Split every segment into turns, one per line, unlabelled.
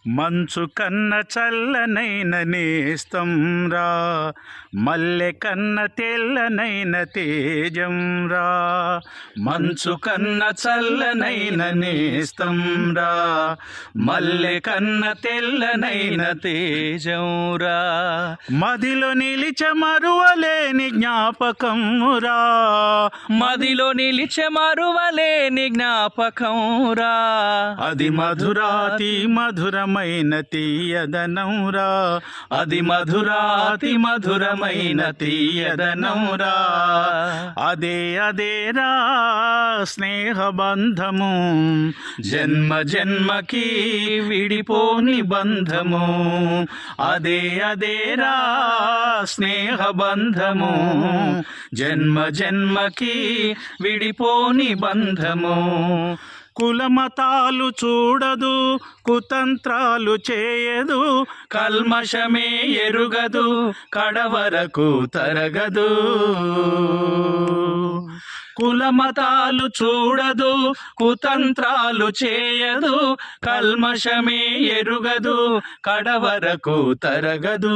మంచు కన్న చల్లనైన నేస్తం రా, మల్లె కన్న తెల్లనైన తేజం రా. మంచు కన్న చల్లనైన నేస్తం రా, మల్లె కన్న తెల్లనైన తేజం రా. మదిలో నిలిచ మరువలేని జ్ఞాపకం రా,
మదిలో నిలిచె మరువలేని జ్ఞాపకం రా.
అది మధురాతి మధురమైన తీయదనం రా, అది మధురాతి మధురమైన తీయదనం రా. అదే అదేరా స్నేహ బంధము, జన్మ జన్మకి విడిపోని బంధము. అదే అదేరా స్నేహ బంధము, జన్మ జన్మకి విడిపోని బంధము. కులమతాలు చూడదు, కుతంత్రాలు చేయదు, కల్మషమే ఎరుగదు, కడవరకు తరగదు. కులమతాలు చూడదు, కుతంత్రాలు చేయదు, కల్మషమే ఎరుగదు, కడవరకు తరగదు.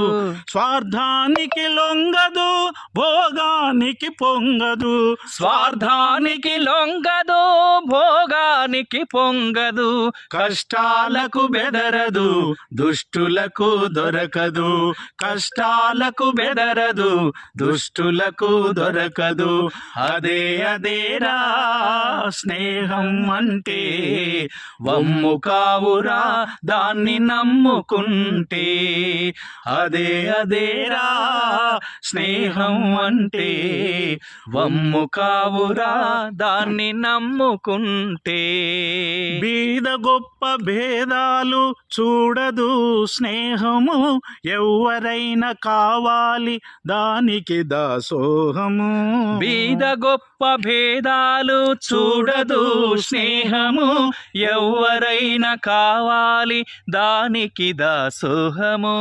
స్వార్థానికి లొంగదు, భోగానికి పొంగదు,
స్వార్థానికి లొంగదు, భోగానికి పొంగదు.
కష్టాలకు బెదరదు, దుష్టులకు దొరకదు, కష్టాలకు బెదరదు, దుష్టులకు దొరకదు. అదే అదేరా స్నేహం అంటే, వమ్ము కావురా దాన్ని నమ్ముకుంటే. అదే అదేరా స్నేహం అంటే, వమ్ము కావురా దాన్ని నమ్ముకుంటే. బీద గొప్ప భేదాలు చూడదు స్నేహము, ఎవరైనా కావాలి దానికి దాసోహము.
బీద గొప్ప భేదాలు చూడదు స్నేహము, ఎవరైనా కావాలి దానికి దాసోహము.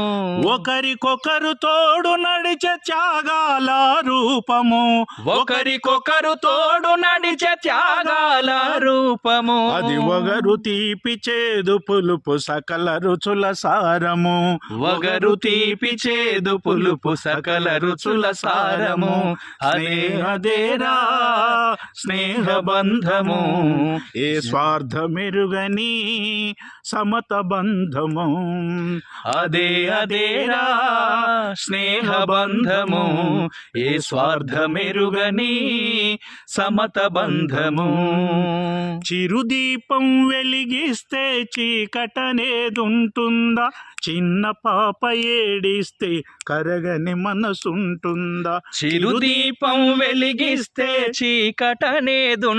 ఒకరికొకరు తోడు నడిచే త్యాగాల రూపము,
ఒకరికొకరు తోడు నడిచే త్యాగాల రూపము.
అది ఒగరు తీపి చేదు పులుపు సకల రుచుల సారము,
ఒగరు తీపి చేదు పులుపు సకల రుచుల సారము.
అదే అదేరా స్నేహ బంధము, ఏ స్వార్థమెరుగని సమత బంధము.
అదే అదేరా స్నేహ బంధము, ఏ స్వార్థమెరుగని సమత బంధము.
చిరుదీపం వెలిగిస్తే చీకటనేదుంటుందా, చిన్న పాప ఏడిస్తే కరగని మనసుంటుందా.
చిరుదీపం వెలిగిస్తే చీకటనేదుంటుందా,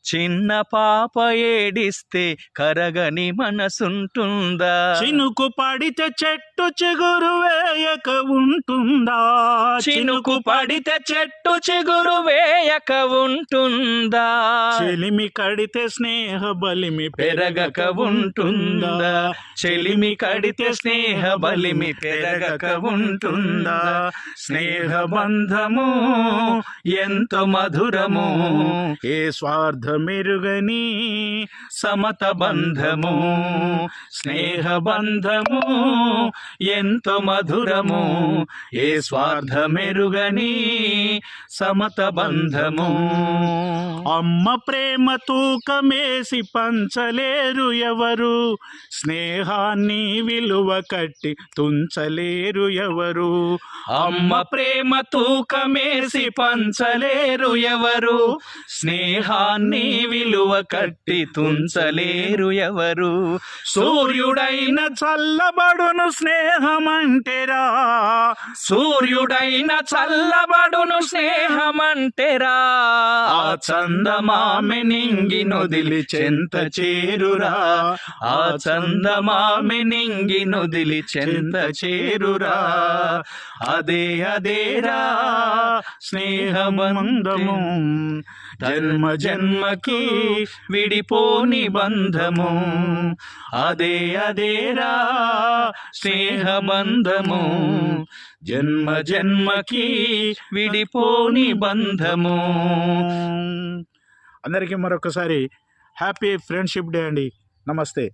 చిన్న పాప ఏడిస్తే కరగని మనసుంటుందా.
చినుకు పడితే చెట్టు చిగురు వేయక ఉంటుందా,
చినుకు పడితే చెట్టు చిగురు వేయక ఉంటుందా.
చెలిమి కడితే స్నేహ బలిమి
పెరగక ఉంటుందా, చెలిమి కడితే స్నేహ బలిమి పెరగక ఉంటుందా.
స్నేహ బంధము ఎంత మధురము, ఏ స్వార్థమెరుగని
సమత బంధము.
స్నేహ బంధము ఎంత మధురము, ఏ స్వార్థమెరుగని సమత బంధము. అమ్మ ప్రేమ తూకమేసి పంచలేరు ఎవరు, స్నేహాన్ని విలువ కట్టి తుంచలేరు ఎవరు.
అమ్మ ప్రేమ తూకమేసి పంచలేరు ఎవరు, స్నేహాన్ని విలువ కట్టి తుంచలేరు ఎవరు.
సూర్యుడైన చల్లబడును స్నేహమంటేరా,
సూర్యుడైన చల్లబడును స్నేహమంటెరా.
ఆ చందమామె నింగి నొదిలి చెంత చేరురా,
ఆ చందమామె నింగి నొదిలి చెంత చేరురా.
అదే అదేరా స్నేహబంధము, జన్మ జన్మకి విడిపోని బంధము. అదే అదేరా స్నేహబంధము, జన్మ జన్మకి విడిపోని బంధము. అందరికీ మరొకసారి హ్యాపీ ఫ్రెండ్షిప్ డే అండి. నమస్తే.